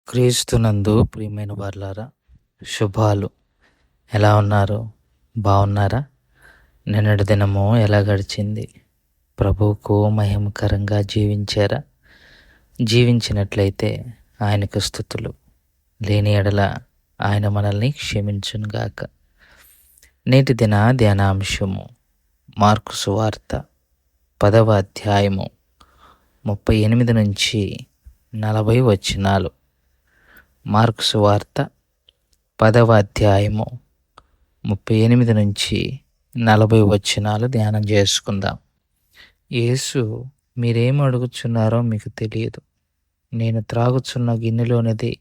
క్రీస్తునందు ప్రియమైన వారలారా, శుభాలు. ఎలా ఉన్నారు? బాగున్నారా? నిన్నటి దినము ఎలా గడిచింది? ప్రభువుకు మహిమకరంగా జీవించారా? జీవించినట్లయితే ఆయనకు స్తుతులు. లేని ఎడల ఆయన మనల్ని క్షమించునుగాక. నేటి దిన ధ్యానాంశము మార్కు సువార్త 10వ అధ్యాయము 38 నుంచి 40 వచనాలు. మార్కు సువార్త 10వ అధ్యాయము 38 నుంచి 40 వచనాలు ధ్యానం చేసుకుందాం. యేసు, మీరేం అడుగుచున్నారో మీకు తెలియదు. నేను త్రాగుచున్న గిన్నెలోనిది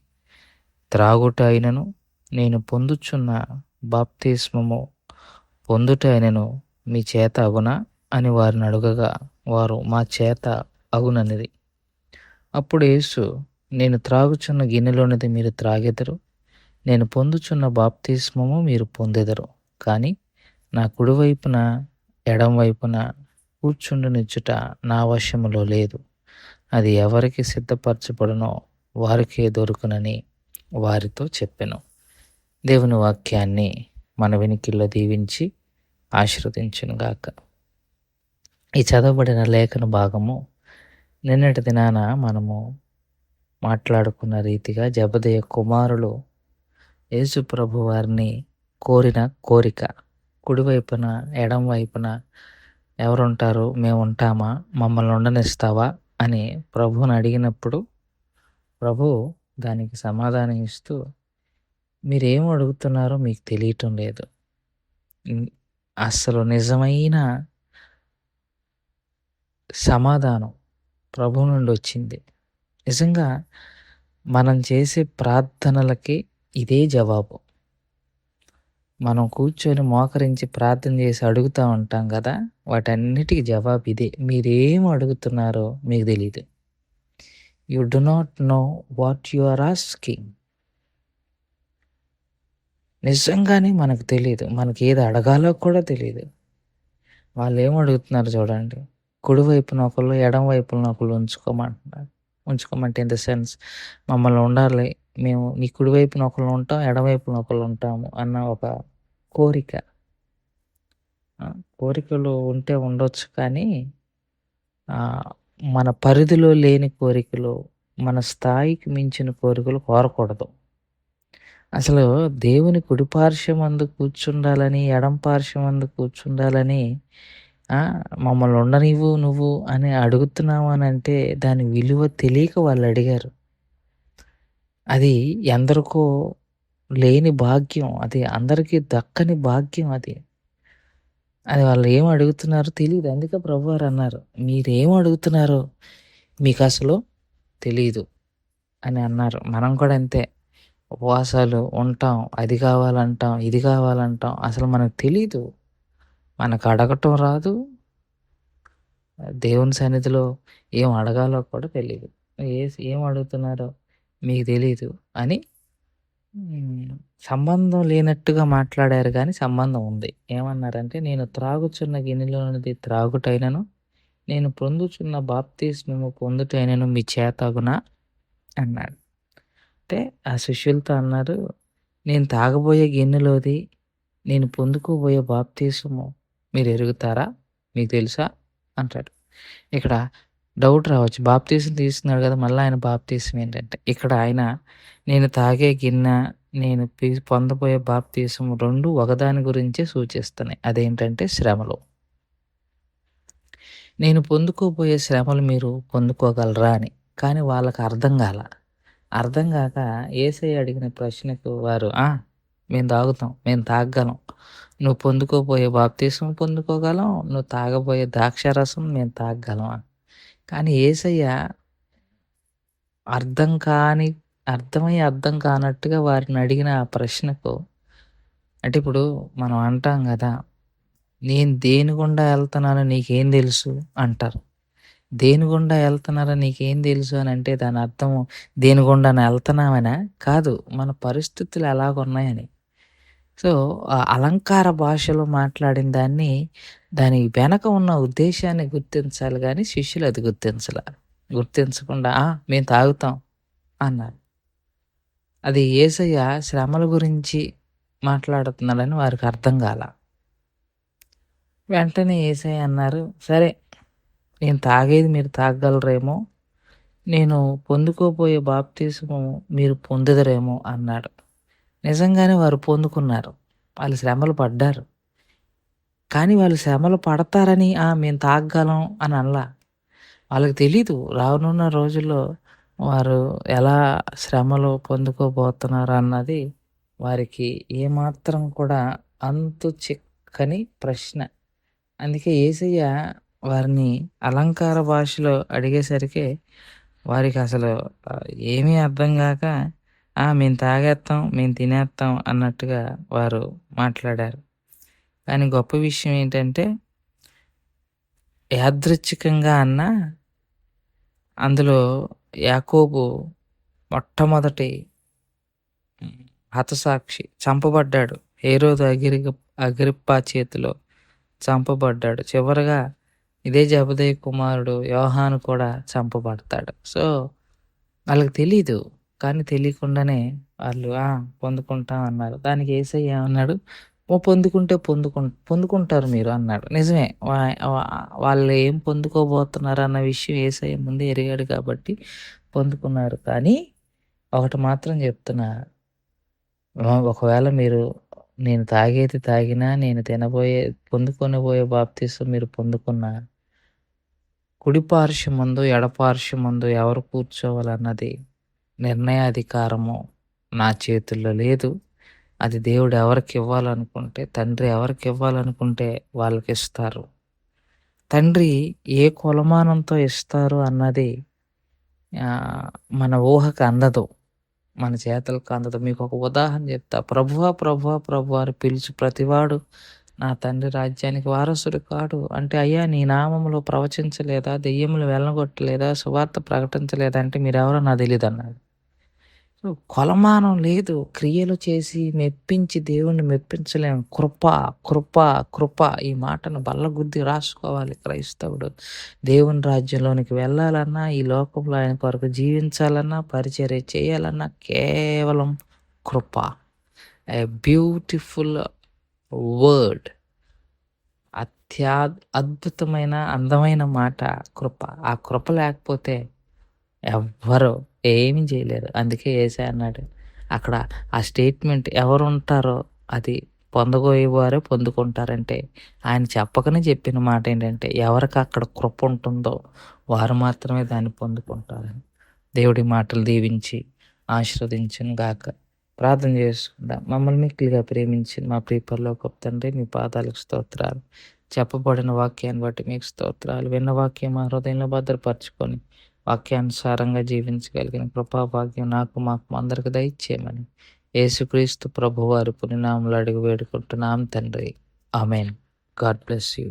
త్రాగుట అయినను, నేను పొందుచున్న బాప్తిస్మము పొందుట అయినను మీ చేత అగునా అని వారిని అడుగగా, వారు మా చేత అగుననిది. అప్పుడు యేసు, నేను త్రాగుచున్న గిన్నెలోనిది మీరు త్రాగెదరు, నేను పొందుచున్న బాప్తిస్మము మీరు పొందెదరు. కానీ నా కుడివైపున ఎడంవైపున కూర్చుండునిచ్చుట నా వశములో లేదు. అది ఎవరికి సిద్ధపరచబడునో వారికే దొరుకునని వారితో చెప్పెను. దేవుని వాక్యాన్ని మన వెనికిల్లో దీవించి ఆశీర్వదించునుగాక. ఈ చదవబడిన లేఖన భాగము నిన్నటి దినాన మనము మాట్లాడుకున్న రీతిగా జెబెదయి కుమారులు యేసు ప్రభు వారిని కోరిన కోరిక, కుడివైపున ఎడం వైపున ఎవరుంటారు, మేము ఉంటామా, మమ్మల్ని ఉండనిస్తావా అని ప్రభువుని అడిగినప్పుడు ప్రభు దానికి సమాధానం ఇస్తూ, మీరేం అడుగుతున్నారో మీకు తెలియటం లేదు. అసలు నిజమైన సమాధానం ప్రభు నుండి వచ్చింది. నిజంగా మనం చేసే ప్రార్థనలకి ఇదే జవాబు. మనం కూర్చొని మోకరించి ప్రార్థన చేసి అడుగుతూ ఉంటాం కదా, వాటన్నిటికీ జవాబు ఇదే. మీరేం అడుగుతున్నారో మీకు తెలీదు. You do not know what you are asking. నిజంగానే మనకు తెలియదు, మనకి ఏది అడగాలో కూడా తెలియదు. వాళ్ళు ఏం అడుగుతున్నారు చూడండి, కుడివైపున ఒకళ్ళు ఎడం వైపున ఒకళ్ళు ఉంచుకోమంటున్నారు. ఉంచుకోమంటే ఇన్ ద సెన్స్, మమ్మల్ని ఉండాలి, మేము నీ కుడివైపున ఒకళ్ళు ఉంటాం, ఎడవైపున ఒకళ్ళు ఉంటాము అన్న ఒక కోరిక. కోరికలు ఉంటే ఉండొచ్చు, కానీ మన పరిధిలో లేని కోరికలు, మన స్థాయికి మించిన కోరికలు కోరకూడదు. అసలు దేవుని కుడి పార్శ్వమందు కూర్చుండాలని, ఎడం పార్శ్వమందు కూర్చుండాలని మమ్మల్ని ఉండనివ్వు నువ్వు అని అడుగుతున్నావు అని అంటే దాని విలువ తెలియక వాళ్ళు అడిగారు. అది ఎందరికో లేని భాగ్యం, అది అందరికీ దక్కని భాగ్యం. అది వాళ్ళు ఏం అడుగుతున్నారో తెలియదు. అందుకే ప్రభువారు అన్నారు, మీరేం అడుగుతున్నారో మీకు అసలు తెలీదు అని అన్నారు. మనం కూడా అంతే, ఉపవాసాలు ఉంటాం, అది కావాలంటాం, ఇది కావాలంటాం, అసలు మనకు తెలీదు, మనకు అడగటం రాదు, దేవుని సన్నిధిలో ఏం అడగాలో కూడా తెలియదు. ఏం అడుగుతున్నారో మీకు తెలీదు అని సంబంధం లేనట్టుగా మాట్లాడారు, కానీ సంబంధం ఉంది. ఏమన్నారంటే, నేను త్రాగుచున్న గిన్నెలోనిది త్రాగుటైనను, నేను పొందుచున్న బాప్తిస్మము పొందుటైనను మీ చేతగునా అన్నాడు. అంటే ఆ శిష్యులతో అన్నారు, నేను తాగబోయే గిన్నెలోది, నేను పొందుకోబోయే బాప్తిస్మము మీరు ఎరుగుతారా, మీకు తెలుసా అంటాడు. ఇక్కడ డౌట్ రావచ్చు, బాప్తీసం తీసుకున్నాడు కదా, మళ్ళీ ఆయన బాప్తీసం ఏంటంటే, ఇక్కడ ఆయన నేను తాగే గిన్నె, నేను పొందబోయే బాప్తీసం రెండు ఒకదాని గురించే సూచిస్తున్నాయి. అదేంటంటే శ్రమలు. నేను పొందుకోబోయే శ్రమలు మీరు పొందుకోగలరా అని. కానీ వాళ్ళకి అర్థం కాక యేసయ్య అడిగిన ప్రశ్నకు వారు, మేము తాగుతాం, మేము తాగగలం, నువ్వు పొందుకోబోయే బాప్తీసం పొందుకోగలం, నువ్వు తాగబోయే ద్రాక్షారసం మేము తాగగలం. కానీ యేసయ్య అర్థం కానట్టుగా వారిని అడిగిన ఆ ప్రశ్నకు, అంటే ఇప్పుడు మనం అంటాం కదా, నేను దేని గుండా వెళ్తున్నానో నీకేం తెలుసు అంటారు. దేని గుండా వెళ్తున్నారో నీకేం తెలుసు అని అంటే దాని అర్థం దేని గుండా వెళ్తున్నామనా కాదు, మన పరిస్థితులు ఎలాగున్నాయని. సో ఆ అలంకార భాషలో మాట్లాడిన దాని వెనక ఉన్న ఉద్దేశాన్ని గుర్తించాలి, కానీ శిష్యులు అది గుర్తించకుండా మేము తాగుతాం అన్నారు. అది యేసయ్య శ్రమల గురించి మాట్లాడుతున్నాడని వారికి అర్థం కాల. వెంటనే యేసయ్య అన్నారు, సరే నేను తాగేది మీరు తాగగలరేమో, నేను పొందుకోబోయే బాప్తిస్మము మీరు పొందుదురేమో అన్నాడు. నిజంగానే వారు పొందుకున్నారు. వాళ్ళు శ్రమలు పడ్డారు. కానీ వాళ్ళు శ్రమలు పడతారని మేము తాగగలం అని అనలా. వాళ్ళకి తెలీదు రానున్న రోజుల్లో వారు ఎలా శ్రమలు పొందుకోబోతున్నారు అన్నది వారికి ఏమాత్రం కూడా అంతు చిక్కని ప్రశ్న. అందుకే యేసయ్య వారిని అలంకార భాషలో అడిగేసరికి వారికి అసలు ఏమీ అర్థం గాక మేము తాగేత్తాం, మేము తినేత్తాం అన్నట్టుగా వారు మాట్లాడారు. కానీ గొప్ప విషయం ఏంటంటే యాదృచ్ఛికంగా అందులో యాకోబు మొట్టమొదటి హతసాక్షి చంపబడ్డాడు. హేరోదు అగ్రిప్పా చేతిలో చంపబడ్డాడు. చివరగా ఇదే జెబెదయి కుమారుడు యోహాను కూడా చంపబడతాడు. సో వాళ్ళకి తెలీదు. కానీ తెలియకుండానే వాళ్ళు పొందుకుంటాం అన్నారు. దానికి యేసయ్య ఏమన్నాడు, పొందుకుంటారు మీరు అన్నాడు. నిజమే, వాళ్ళు ఏం పొందుకోబోతున్నారు అన్న విషయం యేసయ్య ముందే ఎరిగాడు కాబట్టి పొందుకున్నారు. కానీ ఒకటి మాత్రం చెప్తున్నా, ఒకవేళ మీరు నేను తాగేది తాగినా, నేను పొందుకొనబోయే బాప్తిసం మీరు పొందుకున్నా, కుడి పార్శ్వమందు ఎడపార్శ్వమందు ఎవరు కూర్చోవాలన్నది నిర్ణయాధికారము నా చేతుల్లో లేదు. అది దేవుడు ఎవరికి ఇవ్వాలనుకుంటే, తండ్రి ఎవరికి ఇవ్వాలనుకుంటే వాళ్ళకి ఇస్తారు. తండ్రి ఏ కొలమానంతో ఇస్తారు అన్నది మన ఊహకు అందదు, మన చేతులకు అందదు. మీకు ఒక ఉదాహరణ చెప్తా. ప్రభువా ప్రభువా ప్రభువా అని పిలిచి ప్రతివాడు నా తండ్రి రాజ్యానికి వారసుడు కాడు అంటే, అయ్యా నీ నామములో ప్రవచించలేదా, దెయ్యములు వెళ్ళగొట్టలేదా, సువార్త ప్రకటించలేదా అంటే మీరెవరో నాకు తెలియదు అన్నాడు. కొలమానం లేదు. క్రియలు చేసి మెప్పించి దేవుణ్ణి మెప్పించలేం. కృప కృప కృప ఈ మాటను బల్లగుద్ది రాసుకోవాలి క్రైస్తవుడు. దేవుని రాజ్యంలోనికి వెళ్ళాలన్నా, ఈ లోకంలో ఆయన కొరకు జీవించాలన్నా, పరిచర్య చేయాలన్నా కేవలం కృప. A beautiful word. అద్భుతమైన అందమైన మాట కృప. ఆ కృప లేకపోతే ఎవ్వరు ఏమీ చేయలేరు. అందుకే యేసయ్య అన్నాడు అక్కడ ఆ స్టేట్మెంట్, ఎవరు ఉంటారో అది పొందబోయేవారే పొందుకుంటారంటే, ఆయన చెప్పకనే చెప్పిన మాట ఏంటంటే, ఎవరికి అక్కడ కృప ఉంటుందో వారు మాత్రమే దాన్ని పొందుకుంటారని. దేవుడి మాటలు దీవించి ఆశీర్వదించును గాక. ప్రార్థన చేసుకుందాం. మమ్మల్ని మిక్కిలిగా ప్రేమించిన మా ప్రియ పరలోకపు తండ్రి, మీ పాదాలకు స్తోత్రాలు. చెప్పబడిన వాక్యాన్ని బట్టి మీకు స్తోత్రాలు. విన్న వాక్యం మా హృదయంలో భద్రపరచుకొని వాక్యానుసారంగా జీవించగలిగిన కృపాభాగ్యం మాకు అందరికి దయచేయమని యేసుక్రీస్తు ప్రభువారి పునినామములో అడిగి వేడుకుంటున్నాం తండ్రి. ఆమెన్. God bless you.